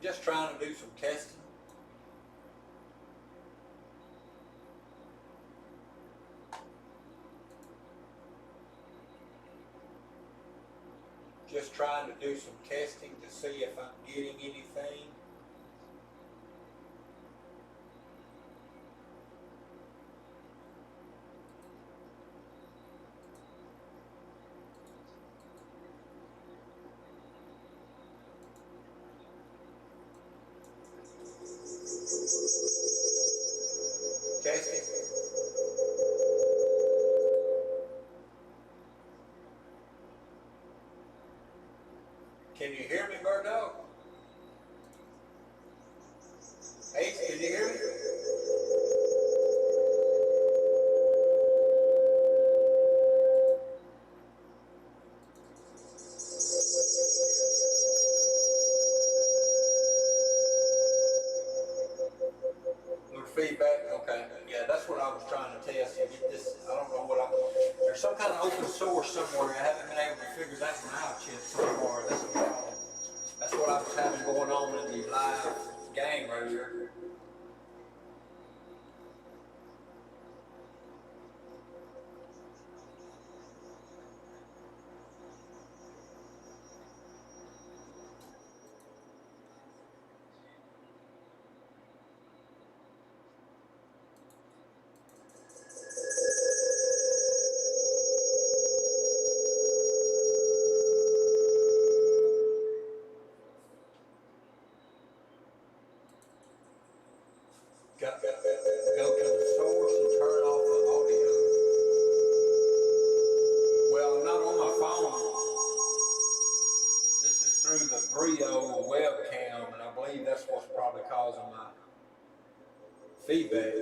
just trying to do some testing. Just trying to do some testing to see if I'm getting anything. Testing. Can you hear me, bird dog? Ace, can you hear me? Little feedback? Okay. Yeah, that's what I was trying to test and get this. I don't know what there's some kind of open source somewhere. I haven't been able to figure that one out yet so far. That's a problem. That's what I was having going on in the live game earlier. Go to the source and turn off the audio. Well, I'm not on my phone. This is through the Brio webcam, and I believe that's what's probably causing my feedback.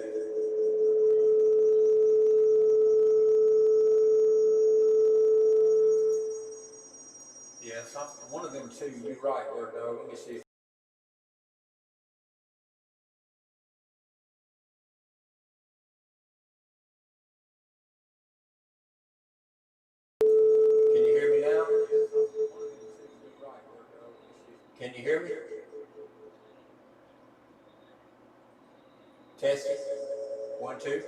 Yeah, one of them two. You're right, there, dog. Let me see. Can you hear me now? Can you hear me? Test it. 1, 2.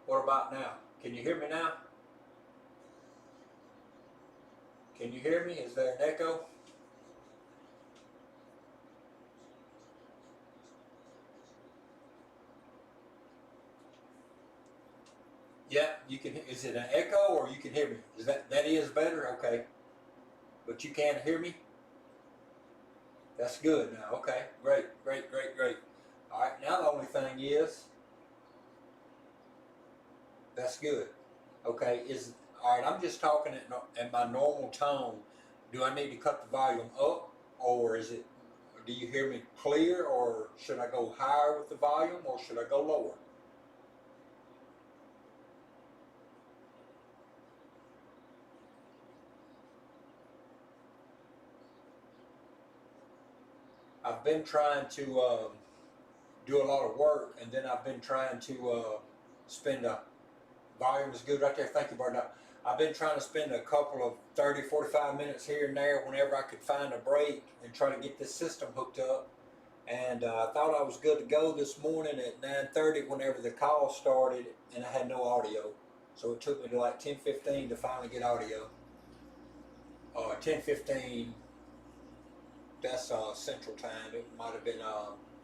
What about now? Can you hear me now? Can you hear me? Is there an echo? Yeah, you can. Is it an echo or you can hear me? Is that is better? Okay, but you can't hear me. That's good now. Okay, great. All right, now the only thing is that's good. Okay, all right. I'm just talking at my normal tone. Do I need to cut the volume up, or is it? Do you hear me clear, or should I go higher with the volume, or should I go lower? I've been trying to do a lot of work, and then I've been trying to spend a volume is good right there. Thank you, Bernard. I've been trying to spend a couple of 30, 45 minutes here and there whenever I could find a break and try to get this system hooked up. And I thought I was good to go this morning at 9:30 whenever the call started, and I had no audio. So it took me to like 10:15 to finally get audio. 10:15. That's Central Time. It might have been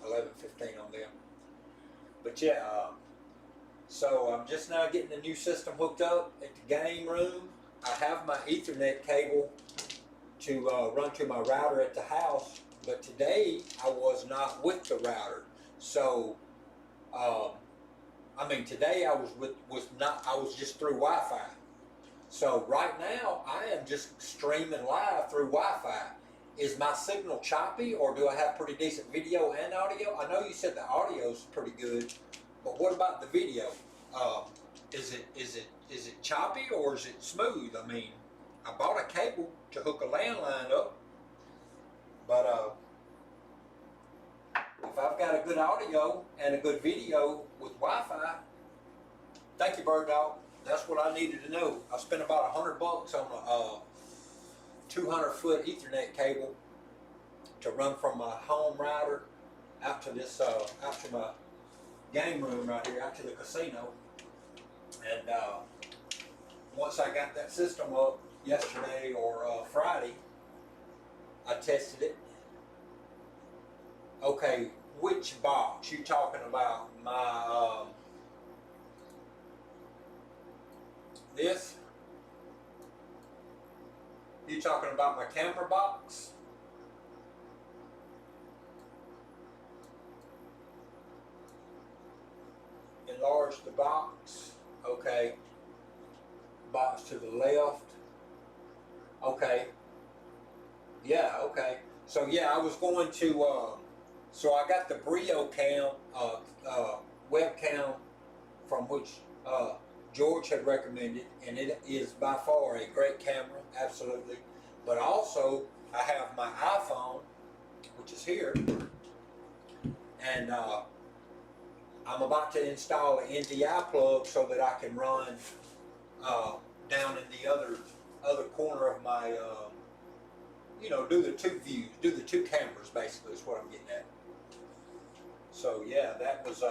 11:15 on them. But yeah, so I'm just now getting the new system hooked up at the game room. I have my Ethernet cable to run to my router at the house, but today I was not with the router. So, today I was just through Wi-Fi. So right now, I am just streaming live through Wi-Fi. Is my signal choppy, or do I have pretty decent video and audio? I know you said the audio is pretty good, but what about the video? Um, is it choppy or is it smooth? I mean, I bought a cable to hook a landline up, but if I've got a good audio and a good video with Wi-Fi, thank you, Bird Dog. That's what I needed to know. I spent about $100 on a 200-foot Ethernet cable to run from my home router out to this, out to my game room right here, out to the casino. And once I got that system up yesterday or Friday, I tested it. Okay, which box you talking about? My this? You talking about my camera box? Enlarge the box. Okay. Box to the left. Okay. Yeah, okay. So yeah, I was going to so I got the Brio cam webcam from which George had recommended, and it is by far a great camera, absolutely. But also, I have my iPhone, which is here, and I'm about to install an NDI plug so that I can run down in the other corner of my, do the two views, do the two cameras, basically, is what I'm getting at. So yeah, that was,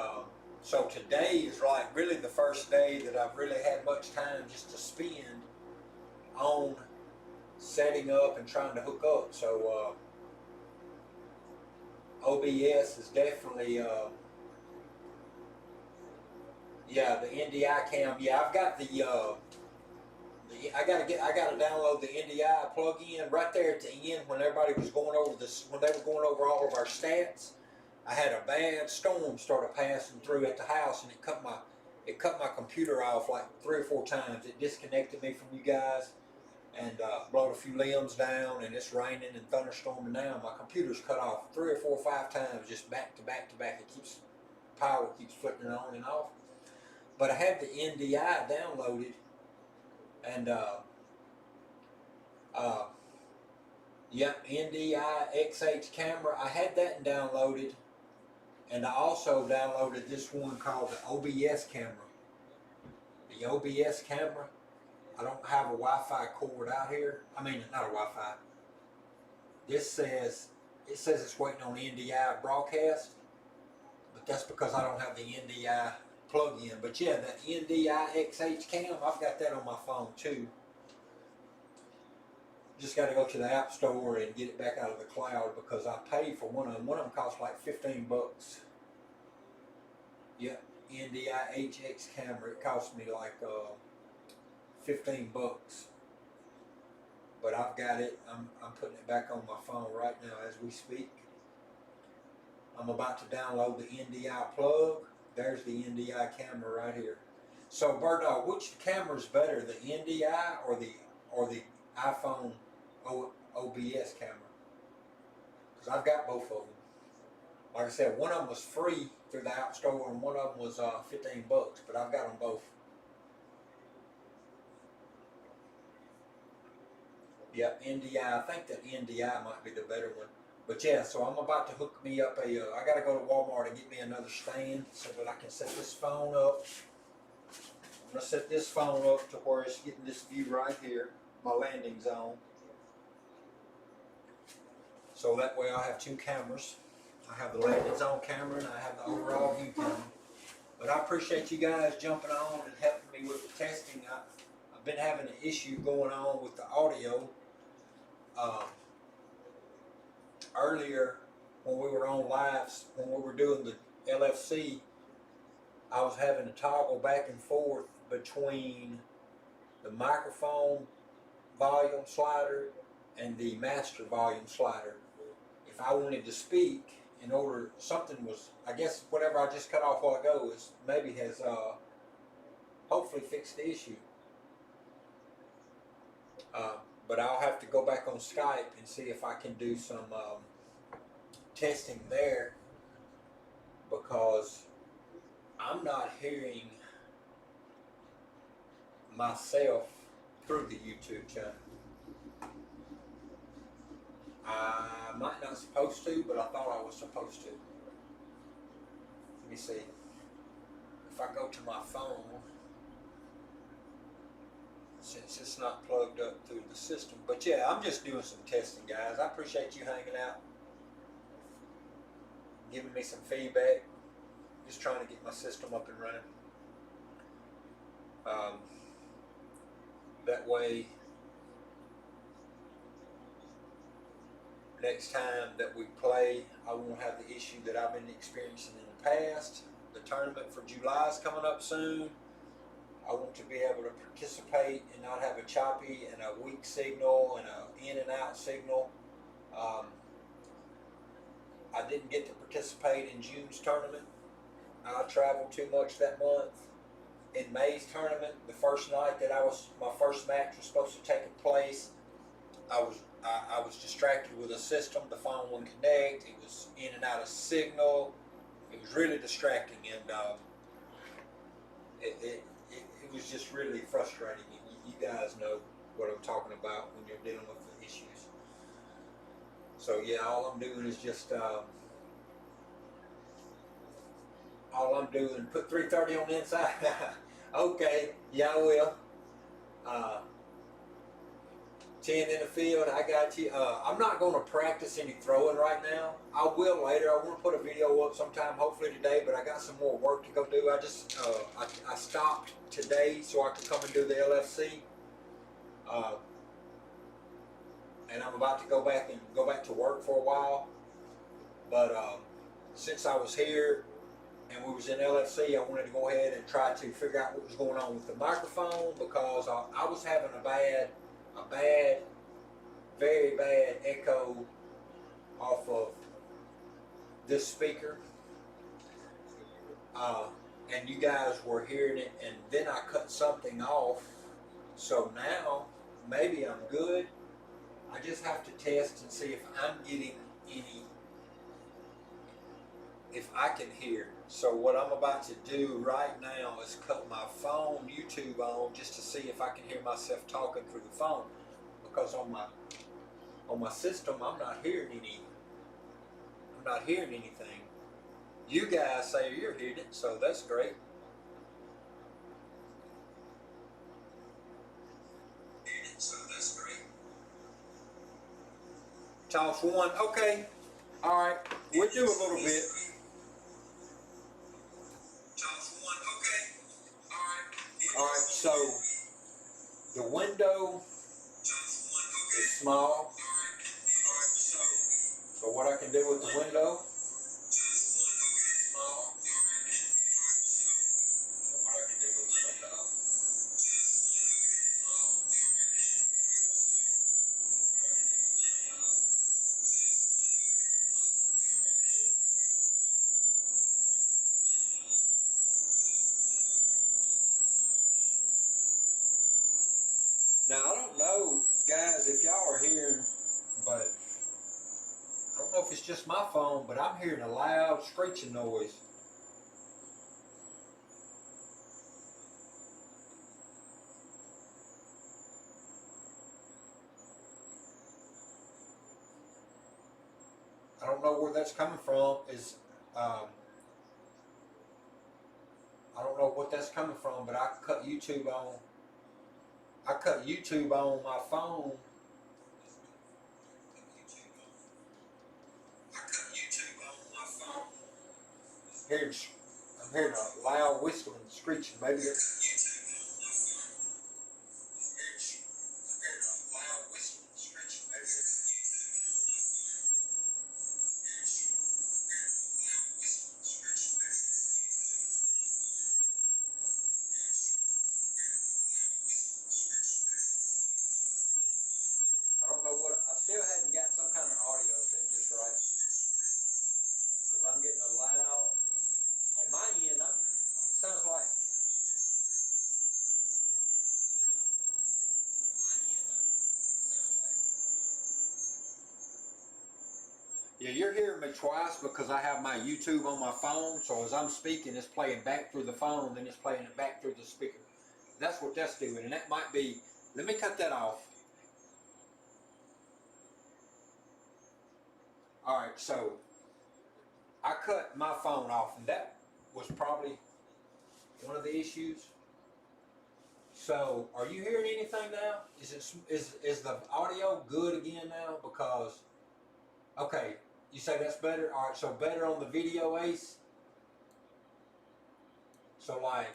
so today is like really the first day that I've really had much time just to spend on setting up and trying to hook up. So OBS is definitely, yeah, the NDI cam. Yeah, I've got I gotta download the NDI plug-in right there at the end when everybody was going over this, when they were going over all of our stats. I had a bad storm started passing through at the house, and it cut my computer off like 3 or 4 times. It disconnected me from you guys and blowed a few limbs down, and it's raining and thunderstorming now. My computer's cut off 3 or 4 or 5 times, just back to back to back. It keeps, power keeps flipping on and off. But I had the NDI downloaded, and yep, NDI XH camera. I had that downloaded, and I also downloaded this one called the OBS camera. The OBS camera. I don't have a Wi-Fi cord out here. I mean, not a Wi-Fi. This says, it says it's waiting on NDI broadcast, but that's because I don't have the NDI plug-in. But yeah, that NDI XH cam, I've got that on my phone too. Just got to go to the App Store and get it back out of the cloud because I paid for one of them. One of them cost like $15. Yeah, NDI HX camera. It cost me like $15. But I've got it. I'm putting it back on my phone right now as we speak. I'm about to download the NDI plug. There's the NDI camera right here. So Bird Dog, which camera is better, the NDI or the iPhone OBS camera? Because I've got both of them. Like I said, one of them was free through the App Store, and one of them was $15. But I've got them both. Yep, NDI. I think that NDI might be the better one. But yeah, so I'm about to hook me up I got to go to Walmart and get me another stand so that I can set this phone up. I'm going to set this phone up to where it's getting this view right here, my landing zone. So that way I'll have 2 cameras. I have the landing zone camera and I have the overall view camera. But I appreciate you guys jumping on and helping me with the testing. I've been having an issue going on with the audio. Earlier, when we were on lives, when we were doing the LFC, I was having to toggle back and forth between the microphone volume slider and the master volume slider. If I wanted to speak, in order, something was, I guess whatever I just cut off a while ago is maybe has hopefully fixed the issue. But I'll have to go back on Skype and see if I can do some testing there, because I'm not hearing myself through the YouTube channel. I might not supposed to, but I thought I was supposed to. Let me see. If I go to my phone, since it's not plugged up through the system. But yeah, I'm just doing some testing, guys. I appreciate you hanging out, giving me some feedback. Just trying to get my system up and running. That way, next time that we play, I won't have the issue that I've been experiencing in the past. The tournament for July is coming up soon. I want to be able to participate and not have a choppy and a weak signal and a in and out signal. I didn't get to participate in June's tournament. I traveled too much that month. In May's tournament, the first night that my first match was supposed to take place, I was distracted with a system. The phone wouldn't connect. It was in and out of signal. It was really distracting, and it was just really frustrating. You guys know what I'm talking about when you're dealing with the issues. So yeah, all I'm doing is just put 330 on the inside. Okay, yeah, I will. 10 in the field, I got you. I'm not going to practice any throwing right now. I will later. I want to put a video up sometime, hopefully today, but I got some more work to go do. I just, I stopped today so I could come and do the LFC. And I'm about to go back to work for a while. But since I was here and we was in LFC, I wanted to go ahead and try to figure out what was going on with the microphone, because I was having a very bad echo off of this speaker, and you guys were hearing it, and then I cut something off, so now maybe I'm good. I just have to test and see if I'm getting if I can hear. So what I'm about to do right now is cut my phone YouTube on just to see if I can hear myself talking through the phone, because on my system I'm not hearing anything. You guys say you're hearing it, so that's great. Toss one, okay. All right, we'll do a little bit. All right, so the window is small. So what I can do with the window, now I don't know, guys, if y'all are hearing, but I don't know if it's just my phone, but I'm hearing a loud screeching noise. I don't know where that's coming from. I don't know what that's coming from, but I cut YouTube on my phone. I'm hearing a loud whistling, screeching. Maybe it's I don't know what. I still hadn't got some kind of audio set just right, because I'm getting a loud on my end. It sounds like Yeah, you're hearing me twice because I have my YouTube on my phone. So as I'm speaking, it's playing back through the phone, then it's playing it back through the speaker. That's what that's doing, and that might be. Let me cut that off. All right, so I cut my phone off, and that was probably one of the issues. So, are you hearing anything now? Is the audio good again now? Because okay, you say that's better. All right, so better on the video, Ace. So like,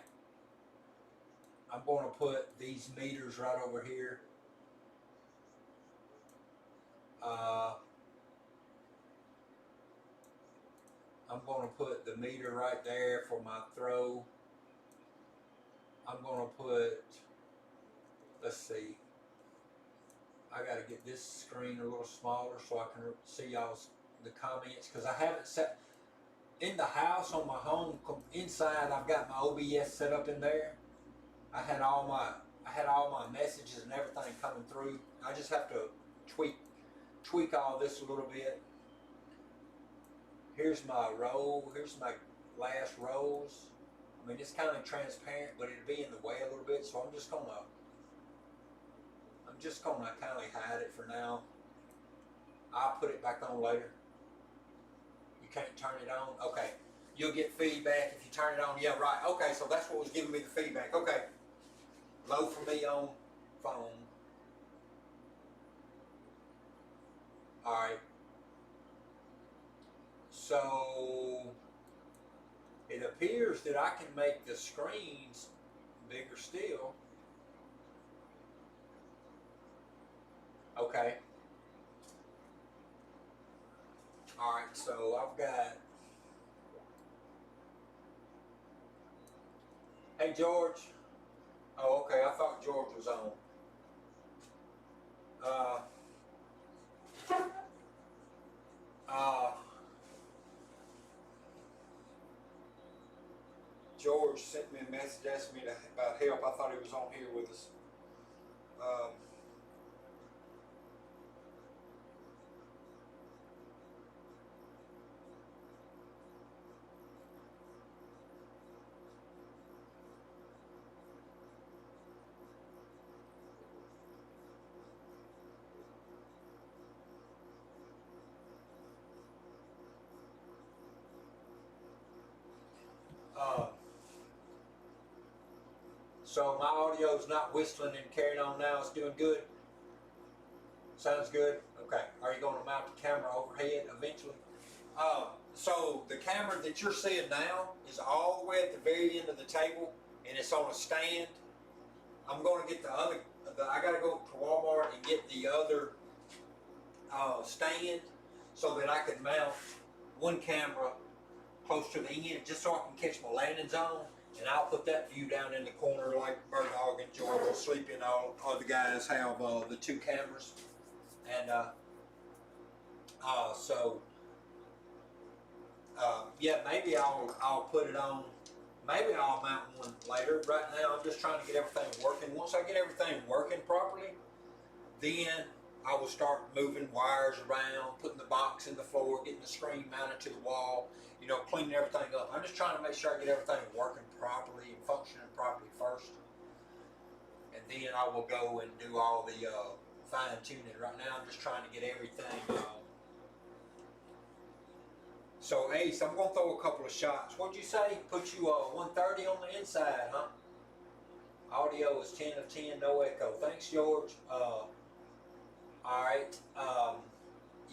I'm going to put these meters right over here. I'm going to put the meter right there for my throw. I'm going to put, let's see, I got to get this screen a little smaller so I can see y'all's the comments, because I haven't set in the house on my home inside. I've got my OBS set up in there. I had all my messages and everything coming through. I just have to tweak all this a little bit. Here's my roll. Here's my last rolls. I mean, it's kind of transparent, but it'll be in the way a little bit. So I'm just gonna kind of hide it for now. I'll put it back on later. You can't turn it on. Okay. You'll get feedback if you turn it on. Yeah, right. Okay. So that's what was giving me the feedback. Okay. Low for me on phone. All right. So it appears that I can make the screens bigger still. Okay. All right, so I've got. Hey, George. Oh, okay. I thought George was on. George sent me a message asking me about help. I thought he was on here with us. So my audio's not whistling and carrying on now. It's doing good. Sounds good. Okay. Are you going to mount the camera overhead eventually? So the camera that you're seeing now is all the way at the very end of the table, and it's on a stand. I'm going to get I got to go to Walmart and get the other stand so that I can mount one camera close to the end, just so I can catch my landing zone. And I'll put that view down in the corner like Bird Dog and George will sleep in. All the guys have the two cameras. And yeah, maybe I'll put it on. Maybe I'll mount one later. Right now, I'm just trying to get everything working. Once I get everything working properly, then I will start moving wires around, putting the box in the floor, getting the screen mounted to the wall, cleaning everything up. I'm just trying to make sure I get everything working properly and functioning properly first. And then I will go and do all the fine tuning. Right now, I'm just trying to get everything. So Ace, I'm going to throw a couple of shots. What'd you say? Put you 130 on the inside, huh? Audio is 10 of 10, no echo. Thanks, George. All right.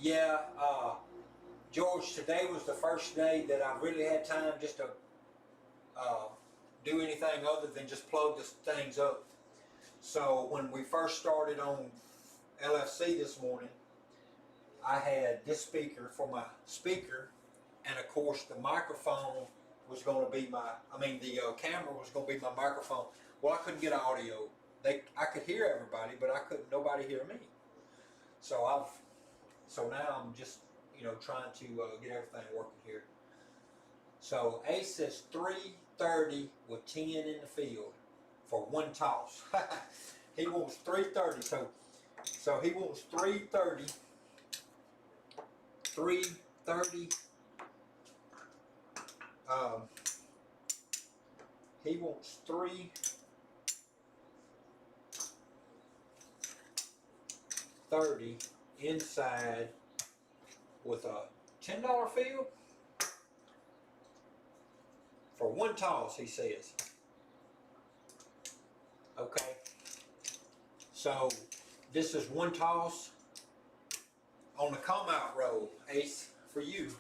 Yeah, George, today was the first day that I really had time just to do anything other than just plug the things up. So when we first started on LFC this morning, I had this speaker for my speaker, and of course the microphone was going to be the camera was going to be my microphone. Well, I couldn't get audio. I could hear everybody, but nobody hear me. So now I'm just trying to get everything working here. So Ace says 330 with 10 in the field for one toss. He wants 330. So he wants 330 330. He wants 330 inside with a $10 field for one toss, he says. Okay. So this is one toss on the come out roll, Ace, for you.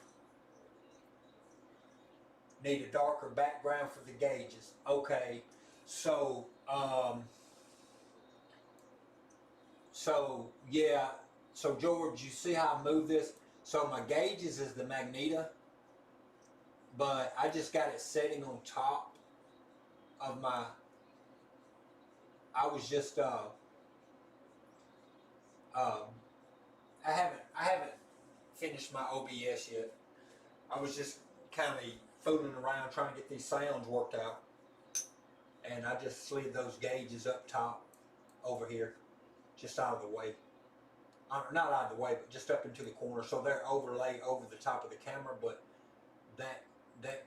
Need a darker background for the gauges. Okay, so yeah, so George, you see how I move this? So my gauges is the Magneta, but I just got it setting on top of my, I was just I haven't finished my OBS yet. I was just kind of fooling around trying to get these sounds worked out, and I just slid those gauges up top over here, just out of the way. Not out of the way, but just up into the corner, so they're overlaid over the top of the camera. But that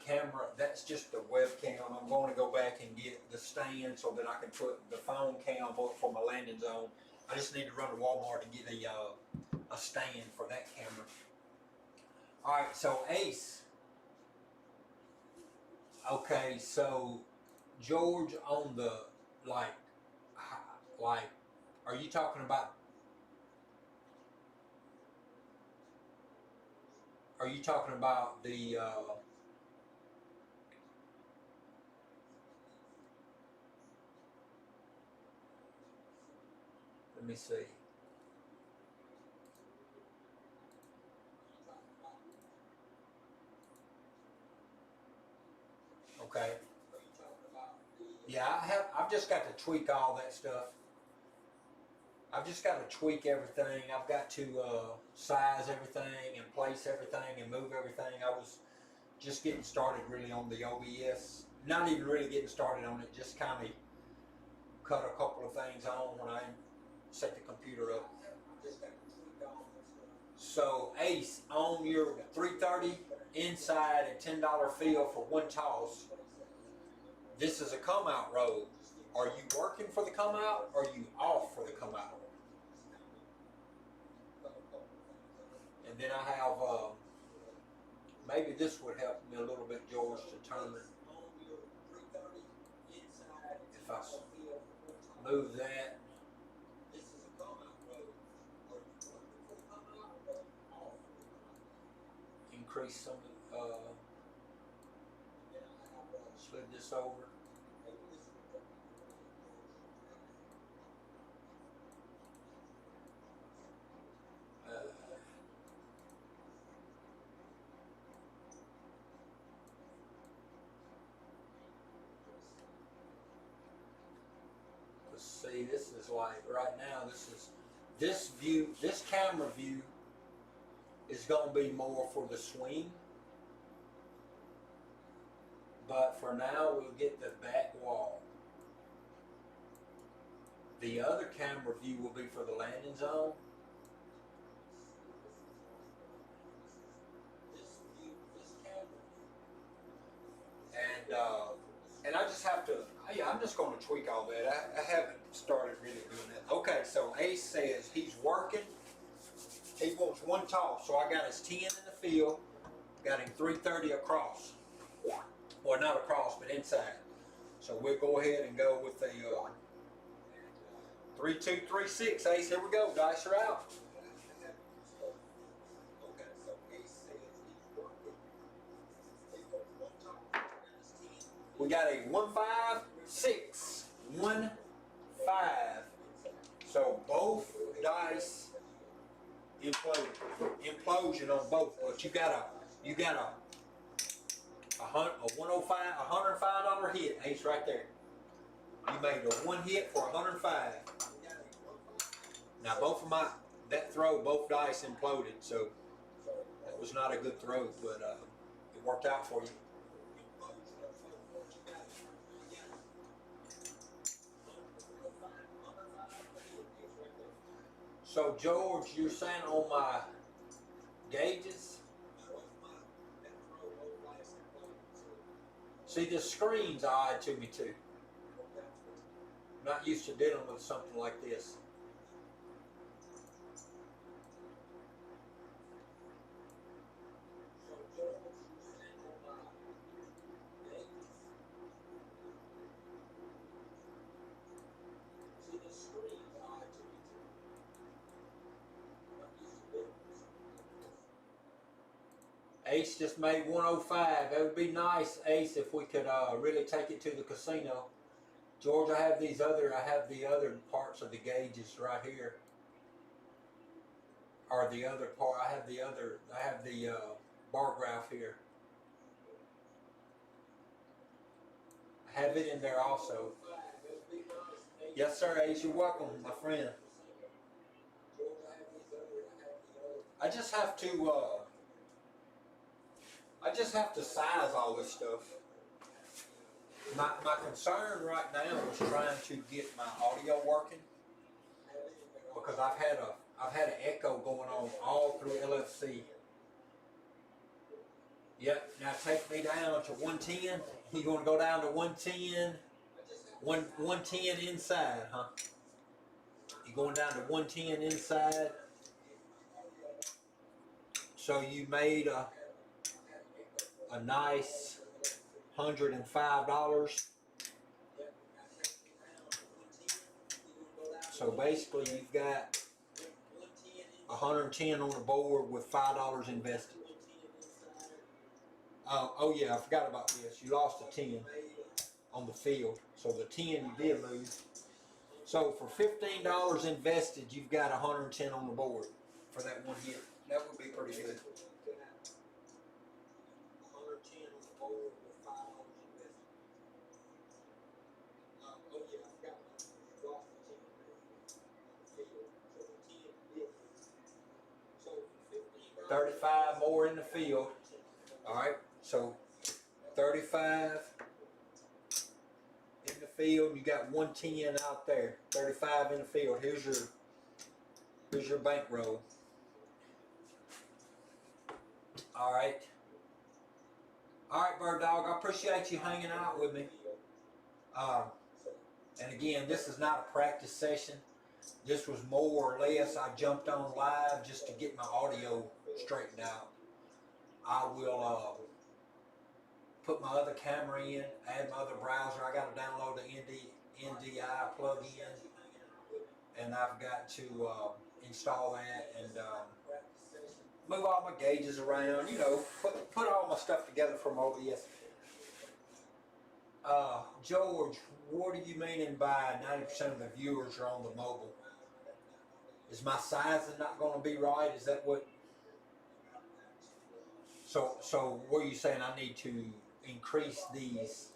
camera, that's just the webcam. I'm going to go back and get the stand so that I can put the phone cam up for my landing zone. I just need to run to Walmart and get a stand for that camera. All right, so Ace. Okay, so George, on the like, are you talking about? Are you talking about the? Let me see. Okay. Yeah, I've just got to tweak all that stuff. I've just got to tweak everything. I've got to size everything and place everything and move everything. I was just getting started really on the OBS. Not even really getting started on it. Just kind of cut a couple of things on when I set the computer up. So Ace, on your 330 inside and $10 field for one toss, this is a come out roll. Are you working for the come out or are you off for the come out? And then I have, maybe this would help me a little bit, George, to turn it. If I move that. Increase some, slid this over. Let's see, this is like, right now, this view, this camera view is going to be more for the swing. But for now, we'll get the back wall. The other camera view will be for the landing zone. And I just have to, yeah, I'm just going to tweak all that. I haven't started really doing that. Okay, so Ace says he's working. He wants one toss, so I got his 10 in the field. Got him 330 across. Well, not across, but inside. So we'll go ahead and go with the 3, 2, 3, 6. Ace, here we go. Dice are out. We got a 1, 5, 6. 1, 5. So both dice imploded. Implosion on both, but you got a $105, $105 hit, Ace, right there. You made a one hit for 105. Now both of that throw, both dice imploded, so that was not a good throw, but it worked out for you. So George, you're saying on gauges. See, the screen's odd to me too. I'm not used to dealing with something like this. Ace just made 105. That would be nice, Ace, if we could really take it to the casino. George, I have the other parts of the gauges right here. Or the other part, I have the bar graph here. I have it in there also. Yes, sir, Ace, you're welcome, my friend. I just have to, size all this stuff. My concern right now is trying to get my audio working because I've had an echo going on all through LFC. Yep. Now take me down to 110. You going to go down to 110? 110 inside, huh? You going down to 110 inside? So you made a nice $105. So basically you've got 110 on the board with $5 invested. Oh yeah, I forgot about this. You lost a 10 on the field. So the 10 you did lose. So for $15 invested, you've got 110 on the board for that one hit. That would be pretty good. 110 on the board with $5 invested. Oh yeah, I forgot about it. You lost the 10 on the field. So the 10 you did lose. So for $15. 35 more in the field. All right. So 35 in the field, you got 110 out there. 35 in the field. Here's your bankroll. All right, Bird Dog. I appreciate you hanging out with me. And again, this is not a practice session. This was more or less I jumped on live just to get my audio straightened out. I will put my other camera in, add my other browser. I got to download the NDI plugin, and I've got to install that and move all my gauges around. You know, put all my stuff together from OBS. George, what are you meaning by 90% of the viewers are on the mobile? Is my sizing not going to be right? Is that what? So what are you saying? I need to increase these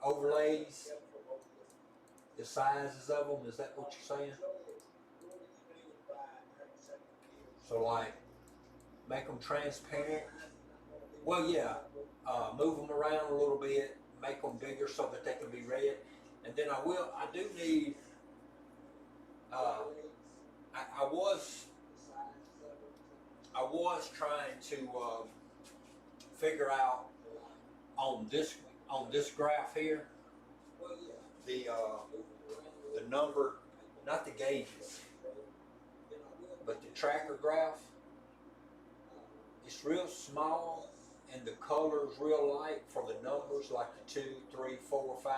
overlays, the sizes of them? Is that what you're saying? So like, make them transparent? Well, yeah. Move them around a little bit, make them bigger so that they can be read. And then I do need, I was trying to figure out on this graph here the number, not the gauges, but the tracker graph. It's real small and the color's real light for the numbers, like the 2, 3, 4, 5.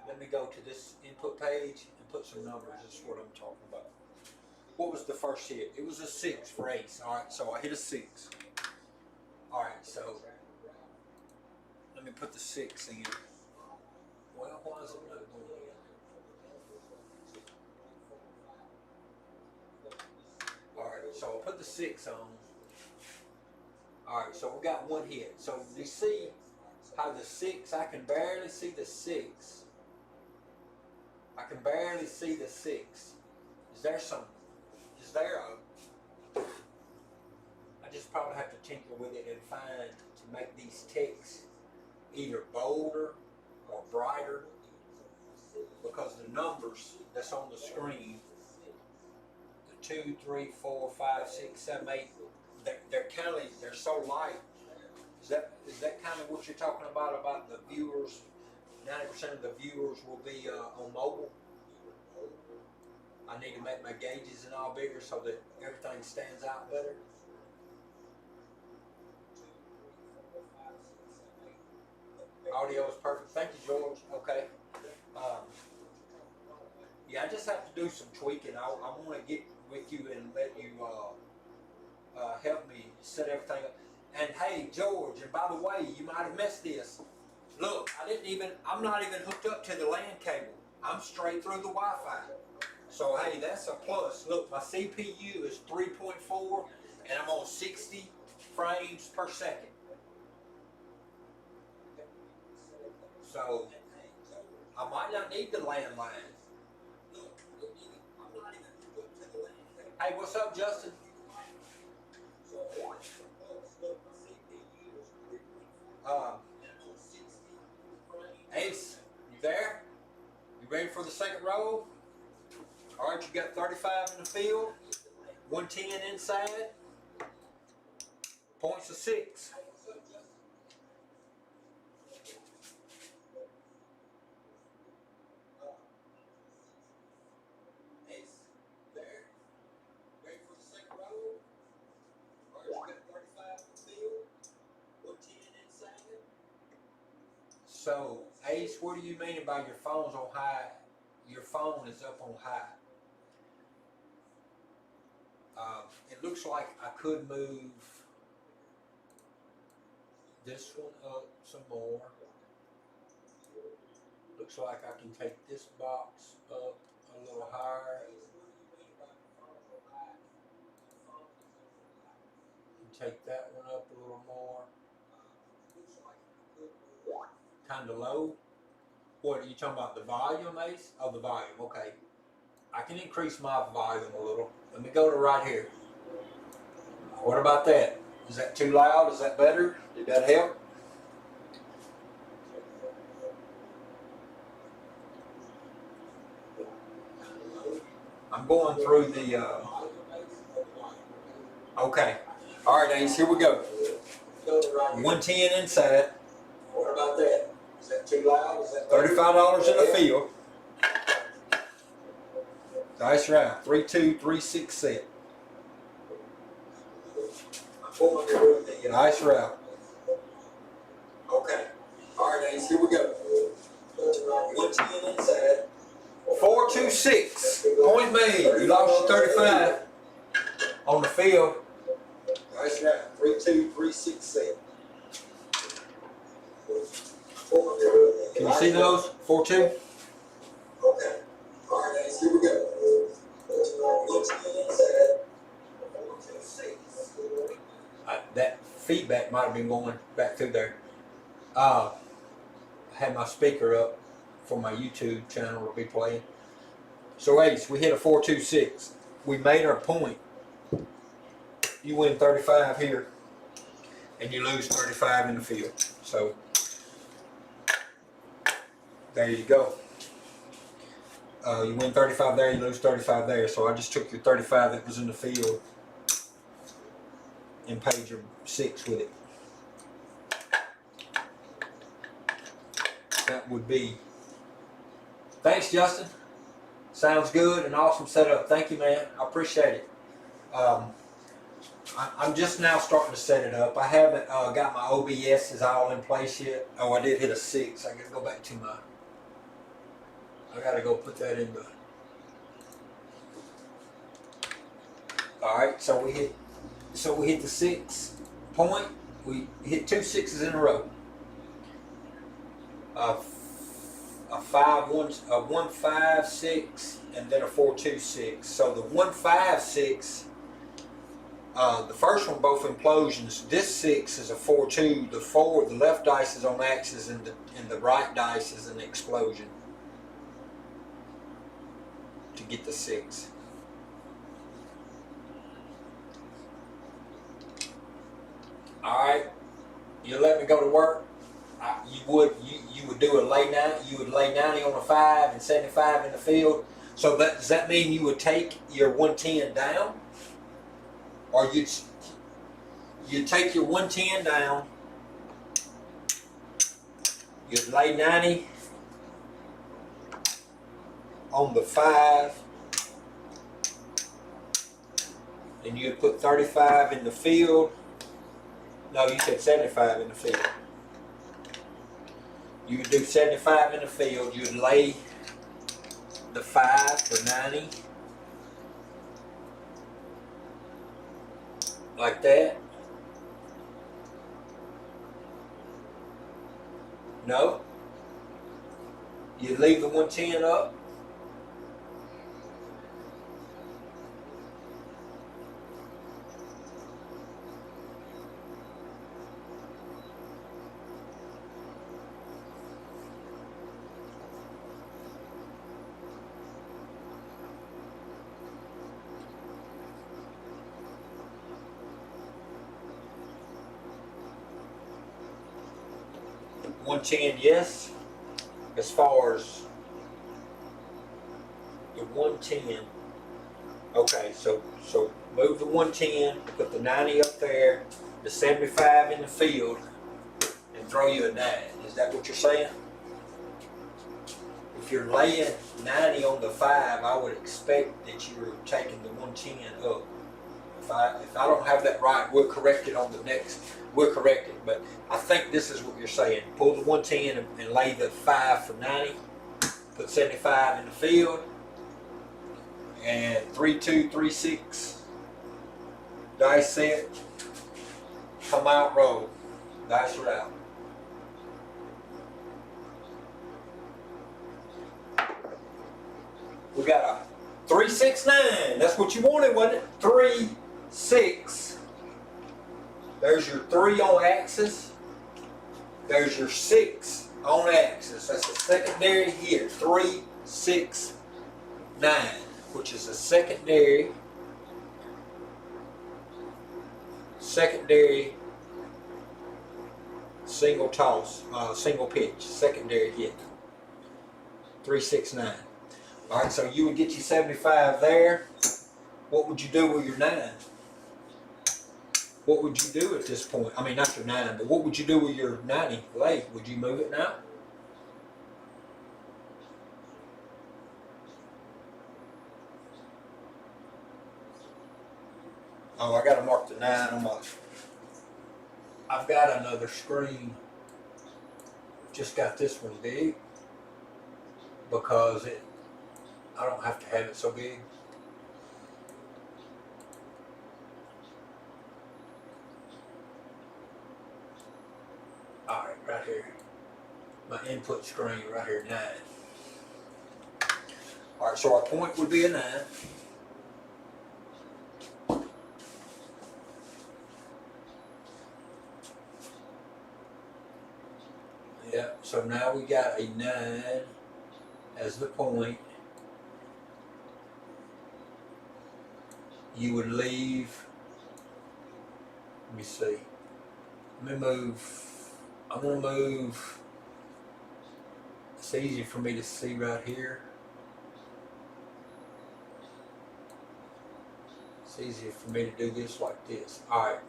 Let me go to this input page and put some numbers. This is what I'm talking about. What was the first hit? It was a 6 for Ace. All right, so I hit a 6. All right, so let me put the 6 in. Well, why is it not going in? All right, so I'll put the 6 on. All right, so we got one hit. So you see how the 6, I can barely see the 6. I can barely see the 6. Is there I just probably have to tinker with it and find to make these ticks either bolder or brighter, because the numbers that's on the screen, the 2, 3, 4, 5, 6, 7, 8, they're so light. Is that kind of what you're talking about the viewers? 90% of the viewers will be on mobile. I need to make my gauges and all bigger so that everything stands out better. Audio is perfect. Thank you, George. Okay. Yeah, I just have to do some tweaking. I want to get with you and let you help me set everything up. And hey, George, and by the way, you might have missed this. Look, I'm not even hooked up to the LAN cable. I'm straight through the Wi-Fi. So hey, that's a plus. Look, my CPU is 3.4 and I'm on 60 frames per second. So I might not need the landline. Hey, what's up, Justin? Ace, you there? You ready for the second roll? All right, you got 35 in the field, 110 inside, points of 6. So, Ace, what do you mean by your phone's on high? Your phone is up on high. It looks like I could move this one up some more. Looks like I can take this box up a little higher. And take that one up a little more. Kind of low. What are you talking about? The volume, Ace? Oh, the volume. Okay. I can increase my volume a little. Let me go to right here. What about that? Is that too loud? Is that better? Did that help? I'm going through the. Okay. All right, Ace. Here we go. 110 inside. What about that? Is that too loud? Is that $35 in the field? Nice round. 3-2-3-6 set. Nice round. Okay. All right, Ace. Here we go. 110 inside. 4-2-6. Point made. You lost your 35 on the field. Nice round. 3-2-3-6 set. Can you see those? 4-2? Okay. All right, Ace, here we go. That feedback might have been going back through there. I had my speaker up for my YouTube channel to be playing. So Ace, we hit a 4-2-6. We made our point. You win 35 here, and you lose 35 in the field. So there you go. You win 35 there, you lose 35 there. So I just took your 35 that was in the field and paid your 6 with it. That would be. Thanks, Justin. Sounds good and awesome setup. Thank you, man. I appreciate it. I'm just now starting to set it up. I haven't got my OBS is all in place yet. Oh, I did hit a 6. I got to go back to my. I got to go put that in the. All right, so we hit the 6 point. We hit 2 6s in a row. A 1-5-6, and then a 4-2-6. So the 1-5-6. The first one, both implosions. This 6 is a 4-2. The left dice is on axis, and the right dice is an explosion to get the 6. All right, you let me go to work. You would do a lay 90. You would lay 90 on a 5 and 75 in the field. So does that mean you would take your 110 down, or you take your 110 down, you'd lay 90 on the 5, and you'd put 35 in the field. No, you said 75 in the field. You would do 75 in the field, you'd lay the 5 for 90. Like that. No. You leave the 110 up. $110, yes. As far as the 110, okay. So move the 110, put the 90 up there, the 75 in the field, and throw you a 9. Is that what you're saying? If you're laying 90 on the 5, I would expect that you're taking the 110 up. If I don't have that right, we'll correct it on the next. We'll correct it, but I think this is what you're saying. Pull the 110 and lay the 5 for 90. Put 75 in the field. And 3-2, 3-6. Dice set. Come out, roll. Dice are out. We got a 3, 6, 9. That's what you wanted, wasn't it? 3, 6. There's your 3 on axis. There's your 6 on axis. That's a secondary here. 3, 6, 9, which is a secondary single toss, single pitch, secondary hit. 3, 6, 9. All right, so you would get your 75 there. What would you do with your 9? What would you do at this point? I mean, not your 9, but what would you do with your 90 lay? Would you move it now? Oh, I got to mark the 9 on my... I've got another screen. Just got this one big because I don't have to have it so big. Alright, right here. My input screen right here, 9. Alright, so our point would be a 9. Yeah, so now we got a 9 as the point. You would leave, let me see, let me move, I'm going to move, it's easy for me to see right here. It's easier for me to do this like this. Alright,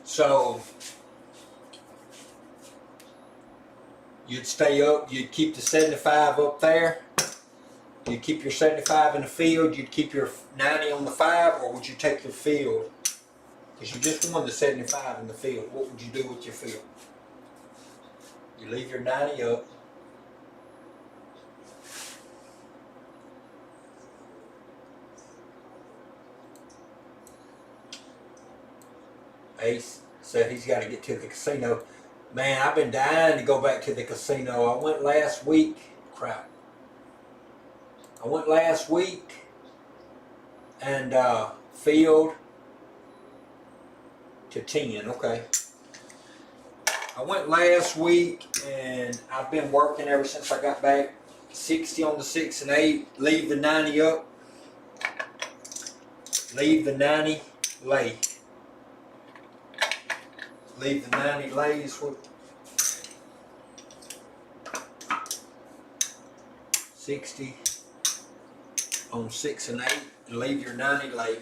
so you'd stay up, you'd keep the 75 up there. You'd keep your 75 in the field, you'd keep your 90 on the 5, or would you take your field? Because you just won the 75 in the field. What would you do with your field? You leave your 90 up. Ace said he's got to get to the casino. Man, I've been dying to go back to the casino. I went last week. Crap. I went last week and field to 10. Okay. I went last week and I've been working ever since I got back. 60 on the 6 and 8. Leave the 90 up. Leave the 90 lay. Leave the 90 lays with 60 on 6 and 8, and leave your 90 lay.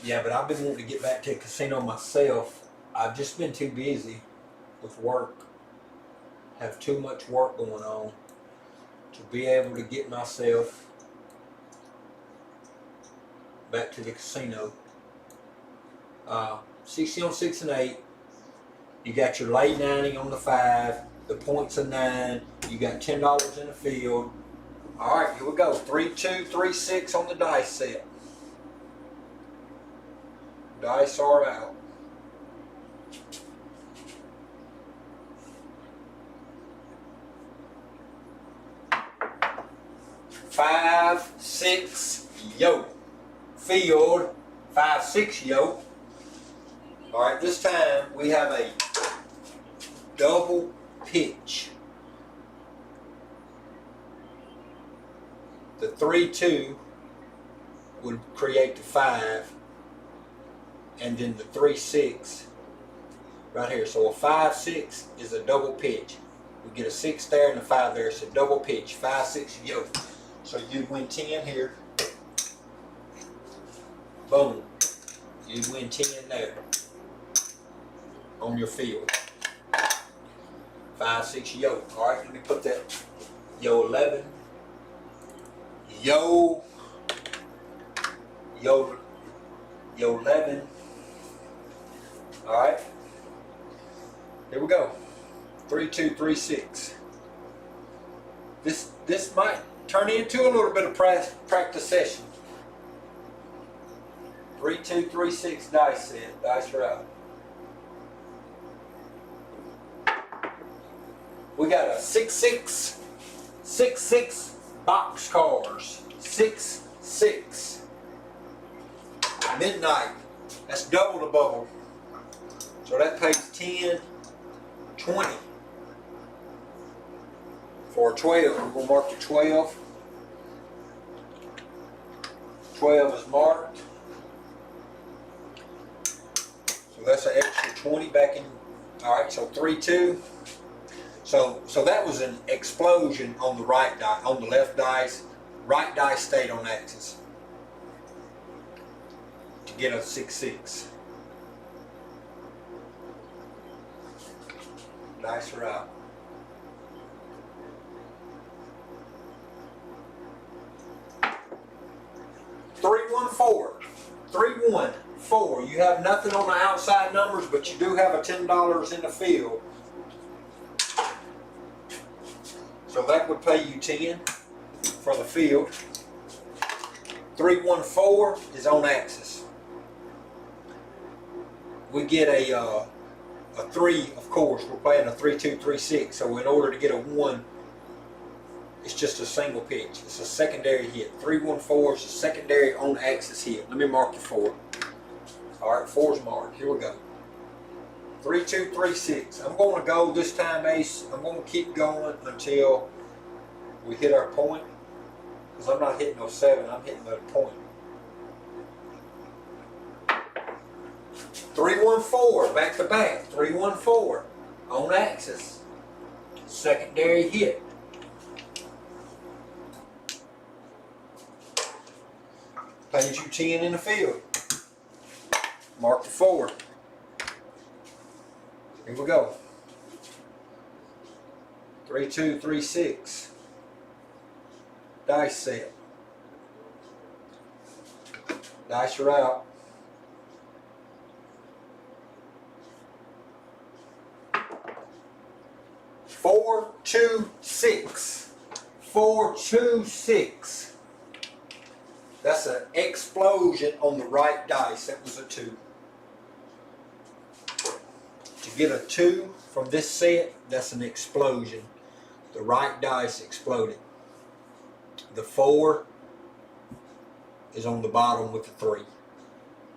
Yeah, but I've been wanting to get back to the casino myself. I've just been too busy with work. Have too much work going on to be able to get myself back to the casino. 60 on 6 and 8. You got your lay 90 on the 5. The points are 9. You got $10 in the field. All right, here we go. 3, 2, 3, 6 on the dice set. Dice are out. Five, 6, yo. Field, 5, 6, yo. All right, this time we have a double pitch. The 3, 2 would create the 5, and then the 3, 6 right here. So a 5, 6 is a double pitch. We get a 6 there and a 5 there. It's a double pitch. 5, 6, yo. So you win 10 here. Boom. You win 10 there on your field. 5, 6, yo. All right, let me put that. Yo 11. Yo 11. All right. Here we go. 3, 2, 3, 6. This might turn into a little bit of practice session. 3, 2, 3, 6 dice set. Dice are out. We got a 6, 6, 6, 6 box cars. 6, 6. Midnight. That's double the bubble. So that pays 10, 20. For 12, we're going to mark the 12. 12 is marked. So that's an extra 20 back in. All right, so 3, 2. So that was an explosion on the right die, on the left dice. Right dice stayed on axis to get a 6, 6. Dice are out. Three, 1, 4. 3, 1, 4. You have nothing on the outside numbers, but you do have a $10 in the field. So that would pay you 10 for the field. 3, 1, 4 is on axis. We get a 3, of course. We're playing a 3, 2, 3, 6. So in order to get a 1, it's just a single pitch. It's a secondary hit. 3, 1, 4 is a secondary on axis hit. Let me mark your 4. All right, 4's marked. Here we go. 3, 2, 3, 6. I'm going to go this time, Ace. I'm going to keep going until we hit our point. Because I'm not hitting no 7. I'm hitting the point. 3, 1, 4. Back to back. 3, 1, 4. On axis. Secondary hit. Pays you 10 in the field. Mark the 4. Here we go. 3, 2, 3, 6. Dice set. Dice are out. 4, 2, 6. 4, 2, 6. That's an explosion on the right dice. That was a 2. To get a 2 from this set, that's an explosion. The right dice exploded. The 4 is on the bottom with the 3.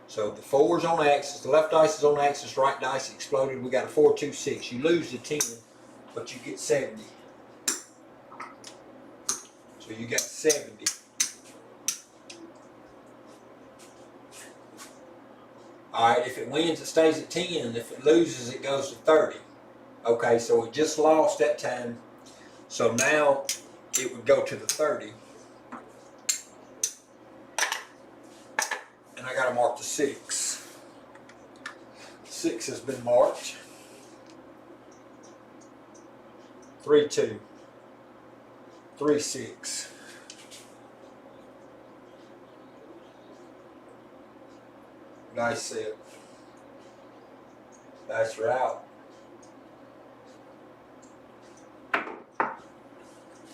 So the 4 is on axis, the left dice is on axis, right dice exploded. We got a 4, 2, 6. You lose the 10, but you get 70. So you got 70. Alright, if it wins, it stays at 10. If it loses, it goes to 30. Okay, so it just lost that time. So now it would go to the 30. And I got to mark the the 6. 6 has been marked. 3, 2, 3, 6. Nice set. Nice route.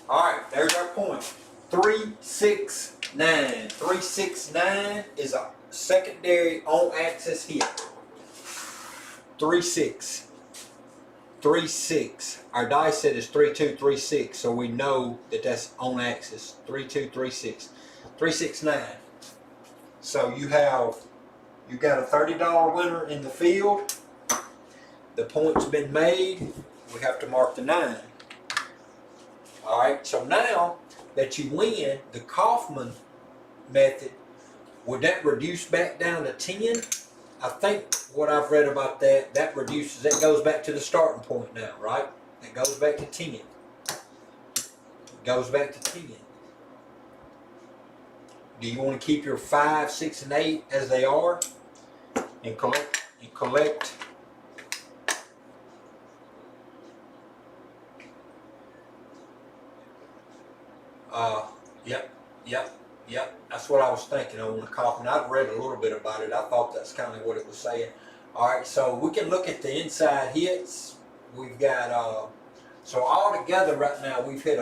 Alright, there's our point. 3, 6, 9. 3, 6, 9 is a secondary on axis hit. 3, 6. 3, 6. Our die set is 3, 2, 3, 6, so we know that that's on axis. 3, 2, 3, 6. 3, 6, 9. So you got a $30 winner in the field. The point's been made. We have to mark the 9. Alright, so now that you win the Kaufman method, would that reduce back down to 10? I think what I've read about that goes back to the starting point now, right? It goes back to 10. It goes back to 10. Do you want to keep your 5, 6, and 8 as they are? And collect Yep. That's what I was thinking on the Kaufman. I've read a little bit about it. I thought that's kind of what it was saying. Alright, so we can look at the inside hits. We've got, so all together right now we've hit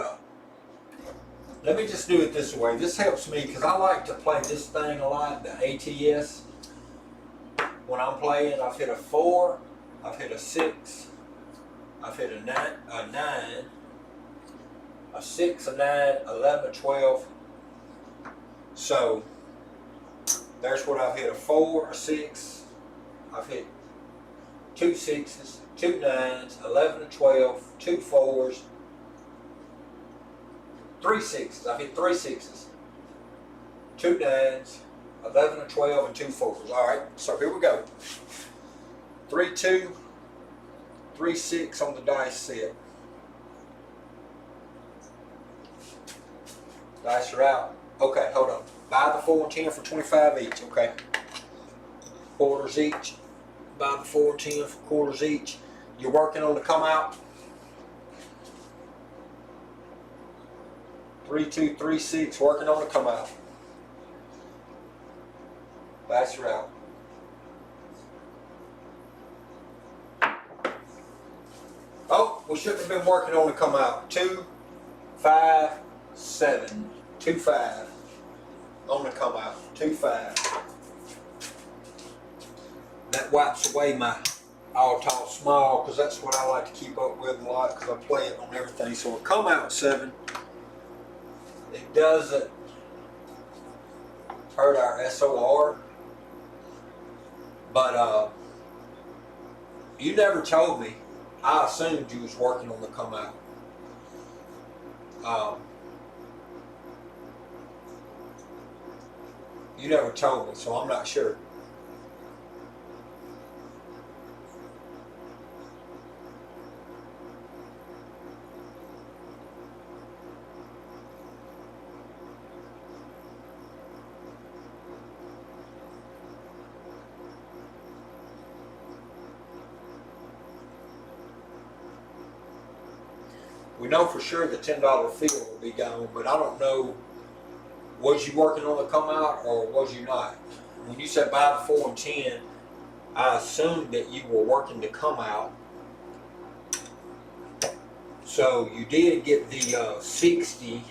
let me just do it this way. This helps me because I like to play this thing a lot, the ATS. When I'm playing, I've hit a 4, I've hit a 6, I've hit a 9, a 6, a 9, 11, a 12. So there's what I've hit: a 4, a 6. I've hit 2 6s, 2 9s, 11 and 12, 2 4s, 3 6s. I've hit 3 6s, 2 9s, 11 and 12, and 2 4s. All right, so here we go. 3 2, 3 6 on the dice set. Dice are out. Okay, hold on. Buy the 4 and 10 for 25 each. Okay. Quarters each. Buy the 4 and 10 for quarters each. You're working on the come out. 3 2 3 6. Working on the come out. Dice are out. Oh, we shouldn't have been working on the come out. 2 5 7. 2 5 on the come out. 2 5. That wipes away my all tall small because that's what I like to keep up with a lot because I play it on everything. So a come out 7. It doesn't hurt our SOR, but you never told me. I assumed you was working on the come out. You never told me, so I'm not sure. We know for sure the $10 field will be gone, but I don't know, was you working on the come out or was you not? When you said buy the 4 and 10, I assumed that you were working to come out. So you did get the 60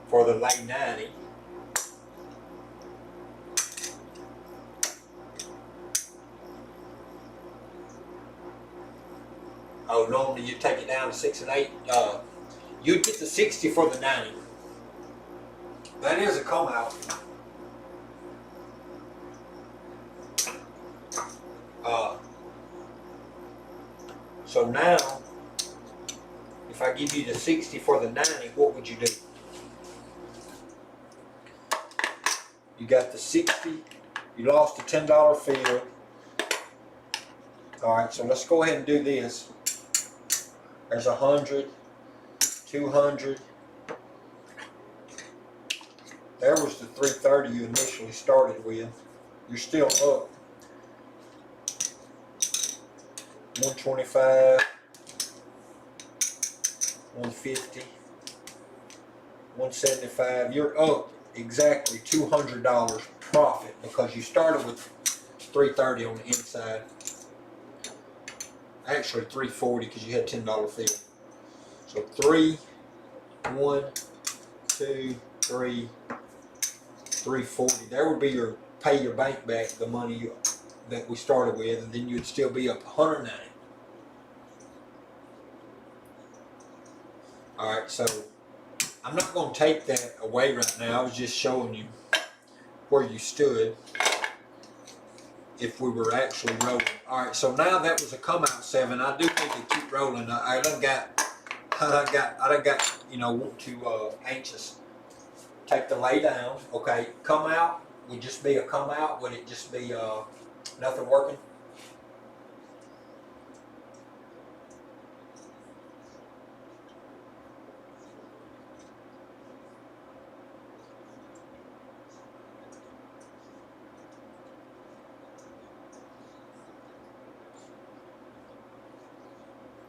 for the late 90. Oh, normally you take it down to 6 and 8. You'd get the 60 for the 90. That is a come out. So now, if I give you the 60 for the 90, what would you do? You got the 60. You lost the $10 field. All right, so let's go ahead and do this. There's 100, 200. There was the 330 you initially started with. you're still up 125, 150, 175. You're up exactly $200 profit because you started with 330 on the inside. Actually 340 because you had $10 fee. So 3, 1, 2, 3, 340. There would be your pay your bank back the money that we started with, and then you'd still be up 190. All right, so I'm not going to take that away right now. I was just showing you where you stood if we were actually rolling. All right, so now that was a come out 7. I do need to keep rolling. I done got you know, want to anxious. Take the lay down. Okay, come out would just be a come out. Would it just be nothing working?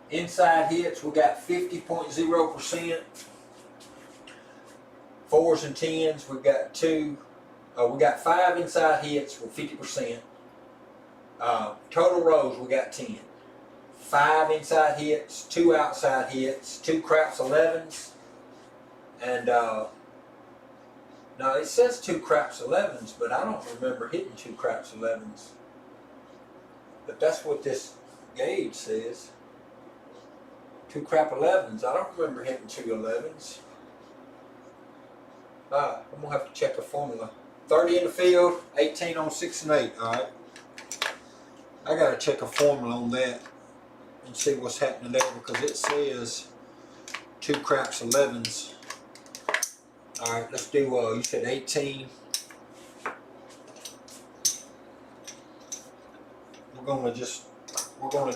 Inside hits, we got 50.0%. 4s and 10s, we've got 2. We got 5 inside hits with 50%. Total rows, we got 10. 5 inside hits, 2 outside hits, 2 craps 11s, and now it says 2 craps 11s, but I don't remember hitting 2 craps 11s. But that's what this gauge says. 2 crap 11s. I don't remember hitting 2 11s. I'm gonna have to check the formula. 30 in the field, 18 on 6 and 8. All right. I gotta check a formula on that and see what's happening there because it says 2 craps 11s. All right, let's do. You said 18. We're gonna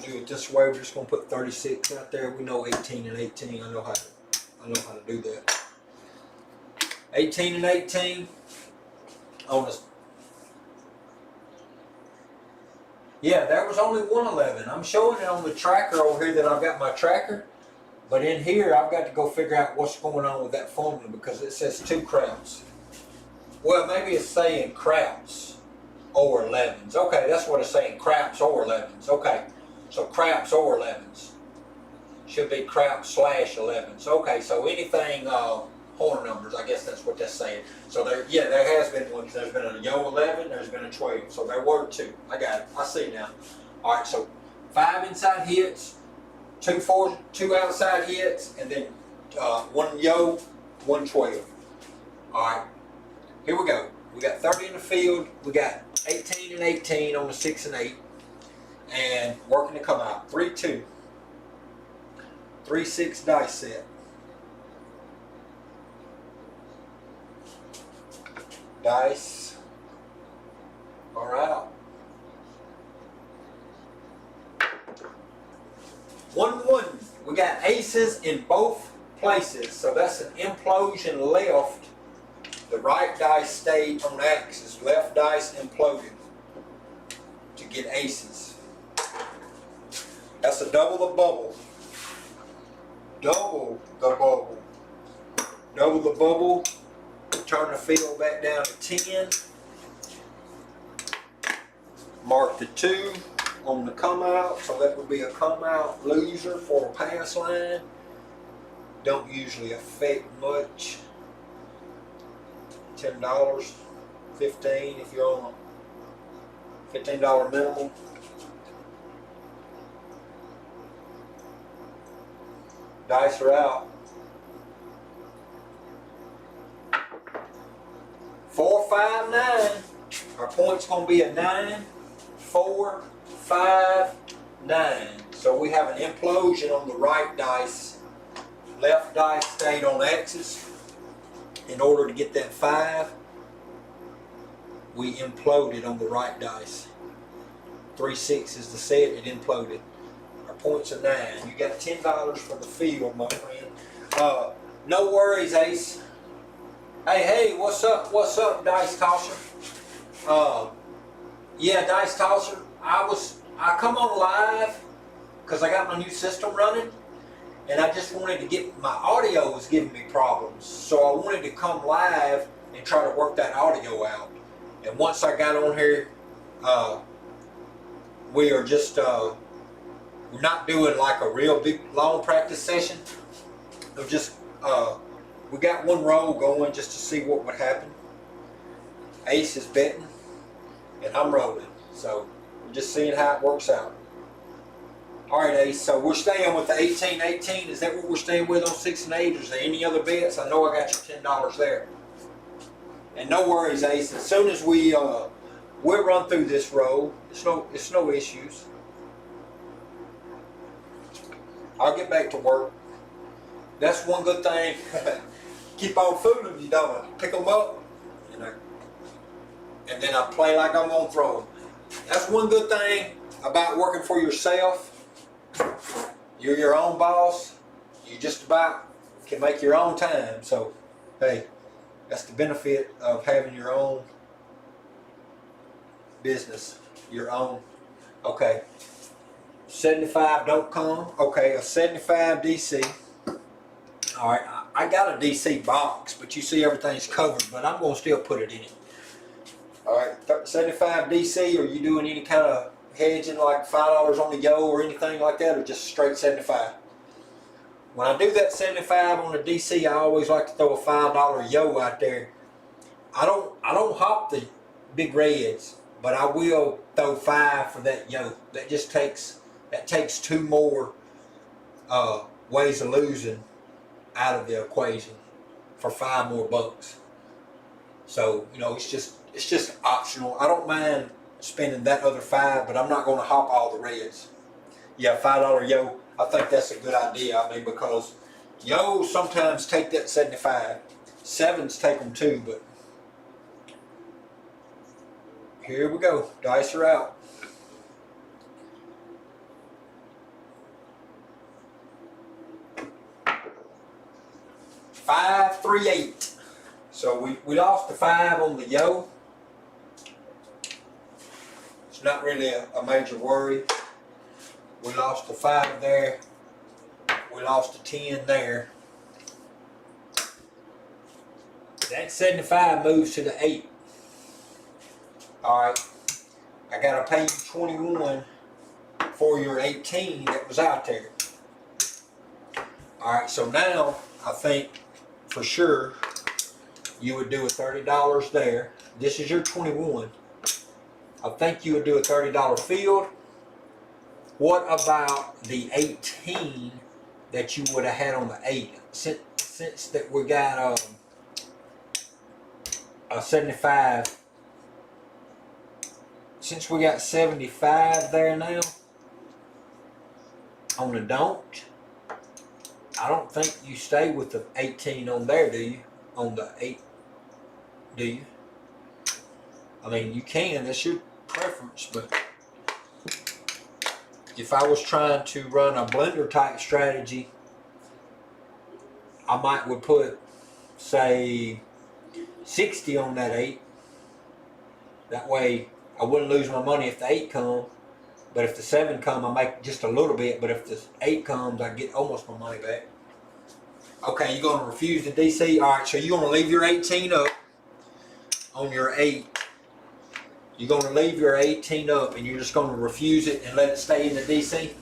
do it this way. We're just gonna put 36 out there. We know 18 and 18. I know how to do that. 18 and 18 on this. Yeah, there was only 111. I'm showing it on the tracker over here that I've got my tracker, but in here I've got to go figure out what's going on with that formula because it says 2 craps. Well, maybe it's saying craps or 11s. Okay, that's what it's saying, craps or 11s. Okay, so craps or 11s. Should be craps / 11s. Okay, so anything horn numbers, I guess that's what that's saying. So there has been one. There's been a yo 11, there's been a 12. So there were 2. I got it. I see now. All right, so 5 inside hits, 2 outside hits, and then 1 yo, 1 12. All right, here we go. We got 30 in the field. We got 18 and 18 on the 6 and 8, and working to come out. 3 2. 3 6 dice set. Dice are out. 1 1. We got aces in both places, so that's an implosion left. The right dice stayed on axis. Left dice imploded to get aces. That's a double the bubble. Double the bubble. Double the bubble. Turn the field back down to 10. Mark the 2 on the come out, so that would be a come out loser for a pass line. Don't usually affect much. $10, $15 if you're on a $15 minimum. Dice are out. 4 5 9. Our point's gonna be a 9 4 5 9. So we have an implosion on the right dice. Left dice stayed on axis. In order to get that 5, we imploded on the right dice. 3 6 is the set, it imploded. Our point's a 9. You got $10 for the field, my friend. No worries, Ace. Hey, what's up, dice tosser? Yeah, Dice Tosser. I come on live because I got my new system running, and I just wanted to get my audio was giving me problems, so I wanted to come live and try to work that audio out. And once I got on here, we are just we're not doing like a real big long practice session. We're just we got one roll going just to see what would happen. Ace is betting, and I'm rolling, so we're just seeing how it works out. All right, Ace. So we're staying with the 18-18. Is that what we're staying with on 6 and 8? Or is there any other bets? I know I got your $10 there. And no worries, Ace. As soon as we'll run through this roll. It's no issues. I'll get back to work. That's one good thing. Keep on fooling you, don't I? Pick them up, and then I play like I'm gonna throw them. That's one good thing about working for yourself. You're your own boss. You just about can make your own time. So, hey, that's the benefit of having your own business. Your own. Okay. 75 don't come. Okay, a 75 DC. All right, I got a DC box, but you see everything's covered, but I'm going to still put it in it. All right, 75 DC, are you doing any kind of hedging like $5 on the yo or anything like that, or just straight 75? When I do that 75 on the DC, I always like to throw a $5 yo out there. I don't hop the big reds, but I will throw 5 for that yo. That takes 2 more ways of losing out of the equation for 5 more bucks. So it's just optional. I don't mind spending that other 5, but I'm not going to hop all the reds. Yeah, $5 yo. I think that's a good idea. I mean, because yo sometimes take that 75. 7s take them too, but here we go. Dice are out. 5, 3, 8. So we lost the 5 on the yo. It's not really a major worry. We lost the 5 there. We lost the 10 there. That 75 moves to the 8. Alright. I gotta pay you 21 for your 18 that was out there. Alright, so now I think for sure you would do a $30 there. This is your 21. I think you would do a $30 field. What about the 18 that you would have had on the 8? Since that we got a 75, since we got 75 there now on the don't, I don't think you stay with the 18 on there, do you? On the 8, do you? I mean, you can, that's your preference, but if I was trying to run a blender type strategy, I would put, say, 60 on that 8. That way I wouldn't lose my money if the 8 come, but if the 7 come, I make just a little bit, but if the 8 comes, I get almost my money back. Okay, you're going to refuse the DC? Alright, so you're going to leave your 18 up on your 8. You're going to leave your 18 up and you're just going to refuse it and let it stay in the DC?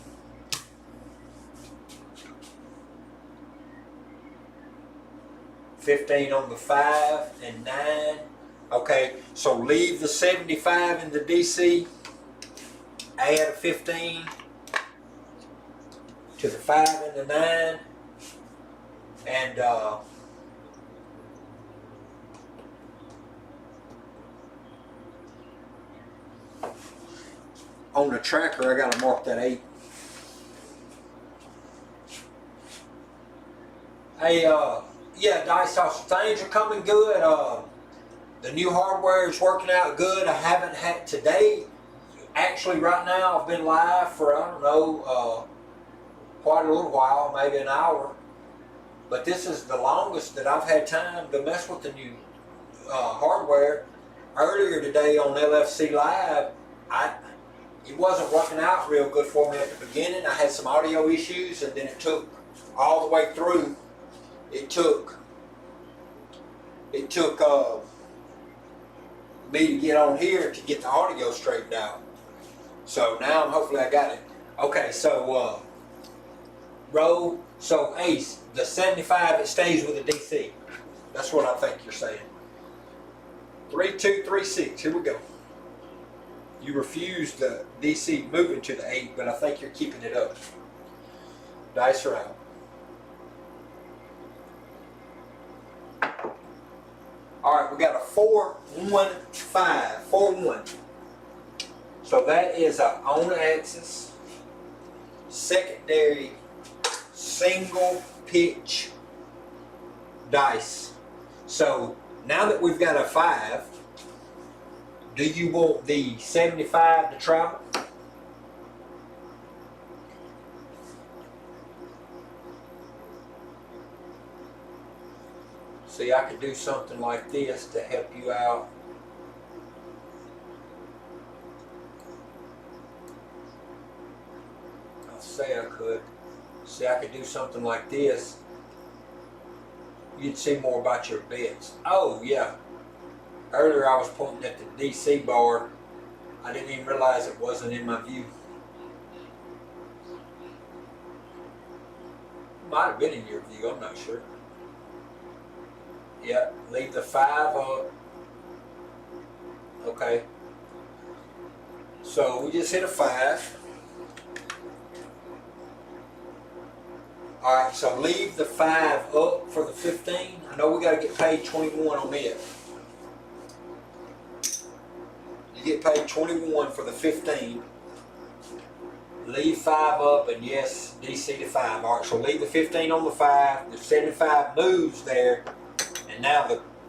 $15 on the 5 and 9. Okay, so leave the 75 in the DC, add a 15 to the 5 and the 9, and on the tracker I gotta mark that 8. Hey, yeah, Dice Sauce, things are coming good. The new hardware is working out good. I haven't had today. Actually, right now I've been live for, I don't know, quite a little while, maybe an hour. But this is the longest that I've had time to mess with the new hardware. Earlier today on LFC Live, it wasn't working out real good for me at the beginning. I had some audio issues, and then it took all the way through. It took me to get on here to get the audio straightened out. So now hopefully I got it. Okay, so roll. So Ace, the 75, it stays with the DC. That's what I think you're saying. 3, 2, 3, 6. Here we go. You refused the DC moving to the 8, but I think you're keeping it up. Dice are out. All right, we got a 4, 1, 5. 4, 1. So that is a on axis, secondary, single pitch dice. So now that we've got a 5, do you want the 75 to travel? See, I could do something like this to help you out. I'll say I could. See, I could do something like this. You'd see more about your bets. Oh, yeah. Earlier I was pointing at the DC bar. I didn't even realize it wasn't in my view. Might have been in your view, I'm not sure. Yeah, leave the 5 up. Okay. So we just hit a 5. Alright, so leave the 5 up for the 15. I know we got to get paid 21 on it. You get paid 21 for the 15. Leave 5 up, and yes, DC to 5. Alright, so leave the 15 on the 5. The 75 moves there. And now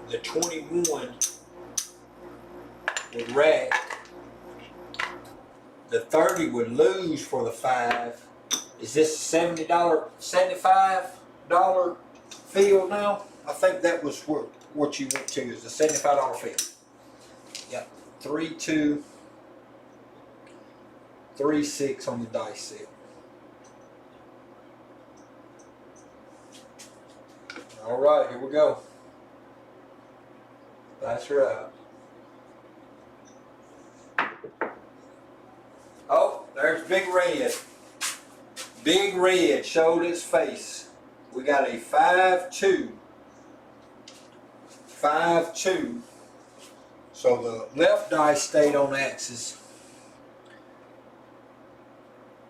the 21 would rack. The 30 would lose for the 5. Is this a $75 field now? I think that was what you went to, is the $75 field. Yep. 3, 2, 3, 6 on the dice set. All right, here we go. That's right. Oh, there's Big Red. Big Red showed its face. We got a 5, 2. 5, 2. So the left dice stayed on axis.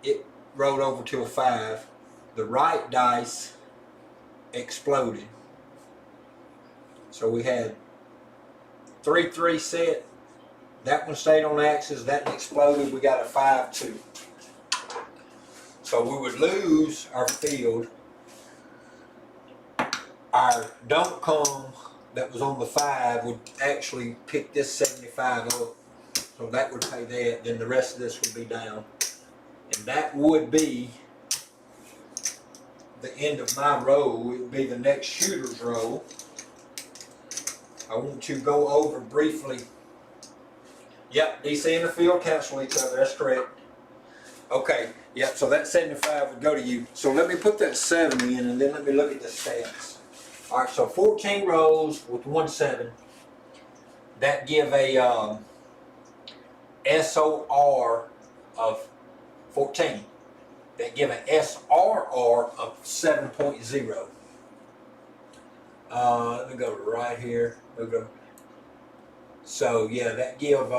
It rolled over to a 5. The right dice exploded. So we had 3, 3 set. That one stayed on axis. That one exploded. We got a 5, 2. So we would lose our field. Our don't come that was on the 5 would actually pick this 75 up. So that would pay that. Then the rest of this would be down. And that would be the end of my row. It would be the next shooter's row. I want to go over briefly. Yep, DC and the field cancel each other. That's correct. Okay, yep, so that 75 would go to you. So let me put that 7 in, and then let me look at the stats. All right, so 14 rows with 1 7. That give a SOR of 14. That give an SRR of 7.0. Let me go right here. So yeah, that give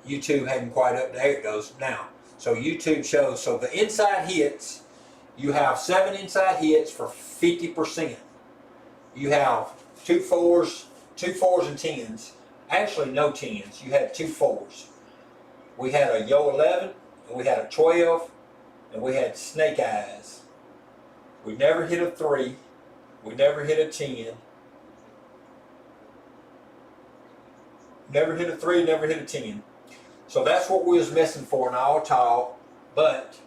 YouTube hadn't quite up. There it goes now. So YouTube shows, so the inside hits, you have 7 inside hits for 50%. You have 2 4s and 10s. Actually, no 10s. You had 2 4s. We had a Yo 11, and we had a 12, and we had Snake Eyes. We never hit a 3. We never hit a 10. Never hit a 3, never hit a 10. So that's what we was missing for an all tall, but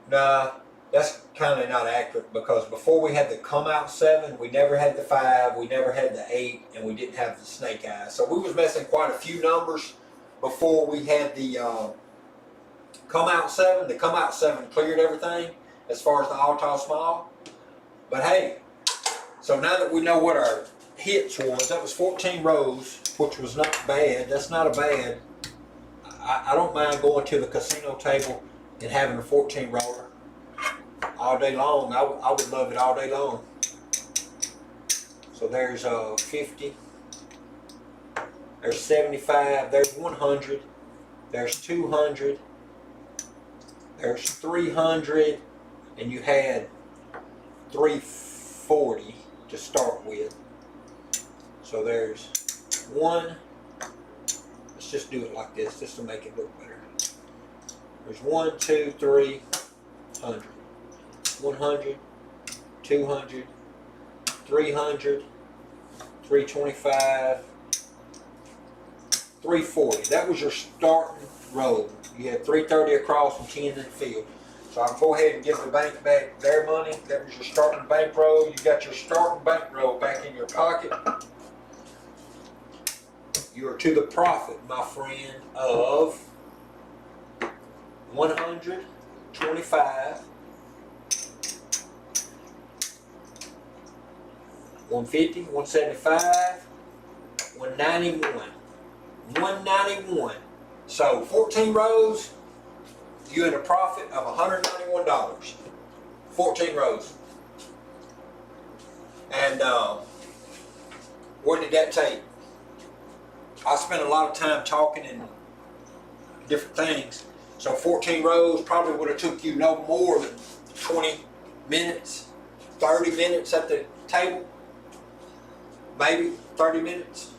nah, That's kind of not accurate, because before we had the come out 7, we never had the 5, we never had the 8, and we didn't have the snake eyes. So we was missing quite a few numbers before we had the come out 7. The come out 7 cleared everything as far as the all tall small. But hey, so now that we know what our hits was, that was 14 rows, which was not bad. That's not a bad. I don't mind going to the casino table and having a 14 roller all day long. I would love it all day long. So there's 50, there's 75, there's 100, there's 200, there's 300, and you had 340 to start with. So there's 1. Let's just do it like this, just to make it look better. There's 1, 2, 3, 100. 100, 200, 300, 325, 340. That was your starting row. You had 330 across and 10 in the field. So I'll go ahead and give the bank back their money. That was your starting bankroll. You got your starting bankroll back in your pocket. You are to the profit, my friend, of 125, 150, 175, 191, 191. So 14 rows, you're in a profit of $191. 14 rows. And what did that take? I spent a lot of time talking and different things. So 14 rows probably would have took you no more than 20 minutes, 30 minutes at the table. Maybe 30 minutes.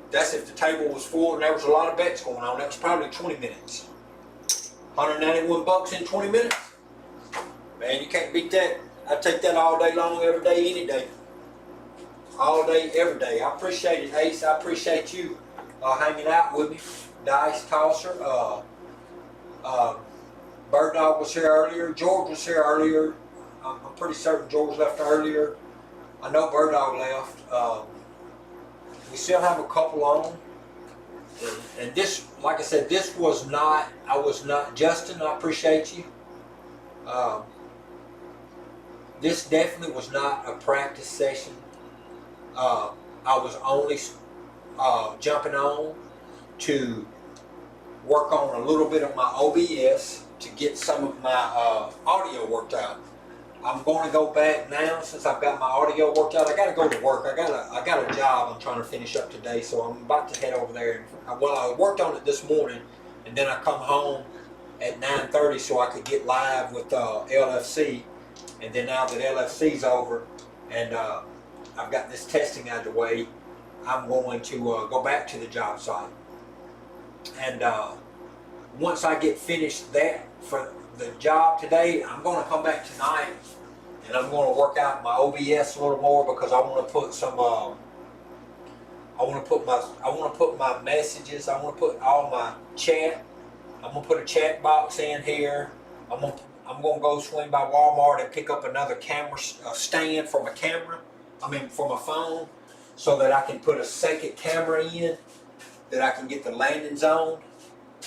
That's if the table was full and there was a lot of bets going on. That was probably 20 minutes. 191 bucks in 20 minutes. Man, you can't beat that. I take that all day long, every day, any day. All day, every day. I appreciate it, Ace. I appreciate you hanging out with me. Dice Tosser. Bird Dog was here earlier. George was here earlier. I'm pretty certain George left earlier. I know Bird Dog left. We still have a couple on. And this, like I said, this was not, I was not, Justin, I appreciate you. This definitely was not a practice session. I was only jumping on to work on a little bit of my OBS to get some of my audio worked out. I'm going to go back now since I've got my audio worked out. I got to go to work. I got a job I'm trying to finish up today, so I'm about to head over there. Well, I worked on it this morning, and then I come home at 9:30 so I could get live with LFC. And then now that LFC's over, and I've got this testing out of the way, I'm going to go back to the job site. And once I get finished that for the job today, I'm going to come back tonight and I'm going to work out my OBS a little more, because I want to put some I want to put my messages, I want to put all my chat. I'm going to put a chat box in here. I'm going to go swing by Walmart and pick up another camera stand for my camera. For my phone, so that I can put a second camera in, that I can get the landing zone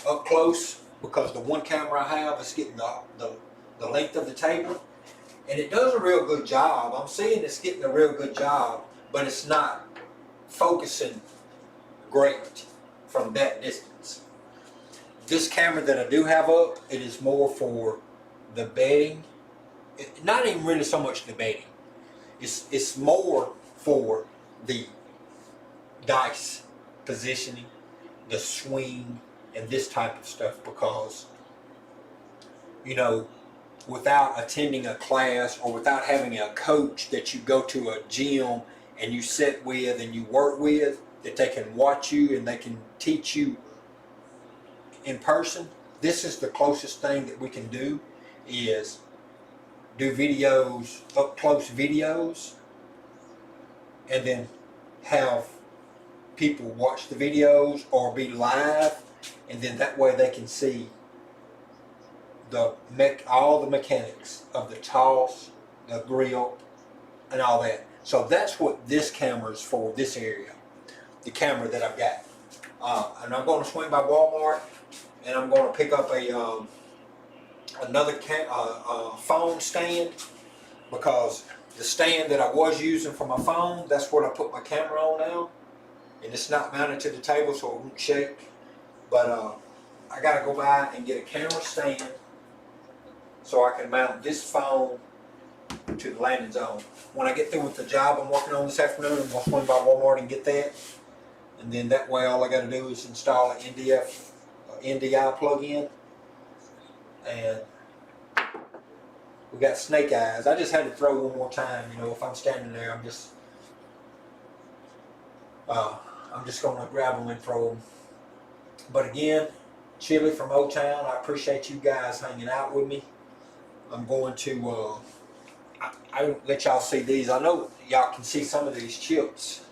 up close, because the one camera I have is getting the length of the table, and it does a real good job. I'm seeing it's getting a real good job, but it's not focusing great from that distance. This camera that I do have up, it is more for the betting. Not even really so much the betting. It's more for the dice positioning, the swing, and this type of stuff, because, you know, without attending a class or without having a coach that you go to a gym and you sit with and you work with, that they can watch you and they can teach you in person, this is the closest thing that we can do, is do videos, up close videos, and then have people watch the videos or be live, and then that way they can see all the mechanics of the toss, the grill, and all that. So that's what this camera is for, this area, the camera that I've got. And I'm going to swing by Walmart, and I'm going to pick up another phone stand, because the stand that I was using for my phone, that's what I put my camera on now, and it's not mounted to the table so it won't shake. But I gotta go by and get a camera stand so I can mount this phone to the landing zone. When I get through with the job I'm working on this afternoon, I'm gonna swing by Walmart and get that, and then that way all I gotta do is install an NDI plug-in, and we got snake eyes. I just had to throw one more time. You know, if I'm standing there, I'm just gonna grab them and throw them. But again, Chili from O-Town, I appreciate you guys hanging out with me. I'm going to I don't let y'all see these. I know y'all can see some of these chips.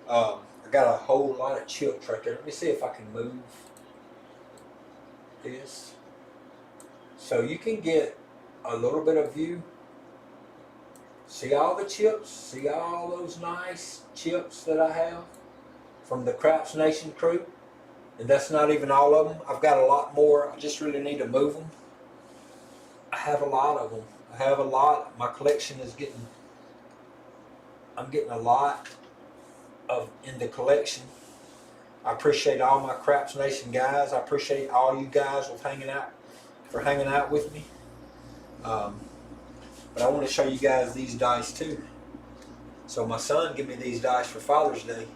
I got a whole lot of chips right there. Let me see if I can move this so you can get a little bit of view. See all the chips? See all those nice chips that I have from the Craps Nation crew? And that's not even all of them. I've got a lot more. I just really need to move them. I have a lot of them. I have a lot. My collection is I'm getting a lot in the collection. I appreciate all my Craps Nation guys. I appreciate all you guys for hanging out with me. But I want to show you guys these dice too. So my son gave me these dice for Father's Day.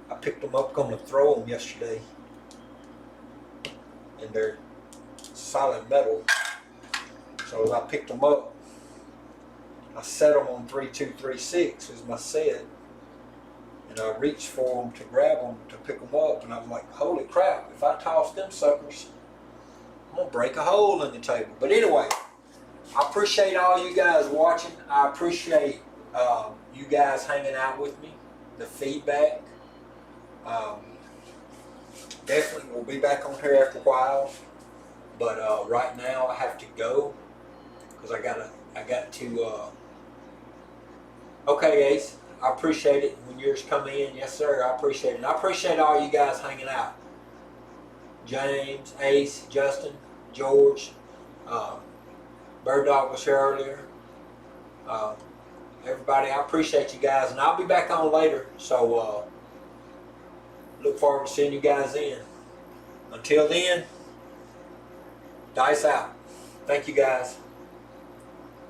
I picked them up, going to throw them yesterday, and they're solid metal. So as I picked them up, I set them on 3236 as my set, and I reached for them to grab them to pick them up, and I was like, holy crap, if I toss them suckers, I'm going to break a hole in the table. But anyway, I appreciate all you guys watching. I appreciate you guys hanging out with me, the feedback. Definitely we'll be back on here after a while, but right now I have to go because I got to okay, Ace, I appreciate it when yours come in. Yes sir, I appreciate it. And I appreciate all you guys hanging out. James, Ace, Justin, George, Bird Dog was here earlier. Everybody, I appreciate you guys, and I'll be back on later, so look forward to seeing you guys in. Until then, dice out. Thank you guys.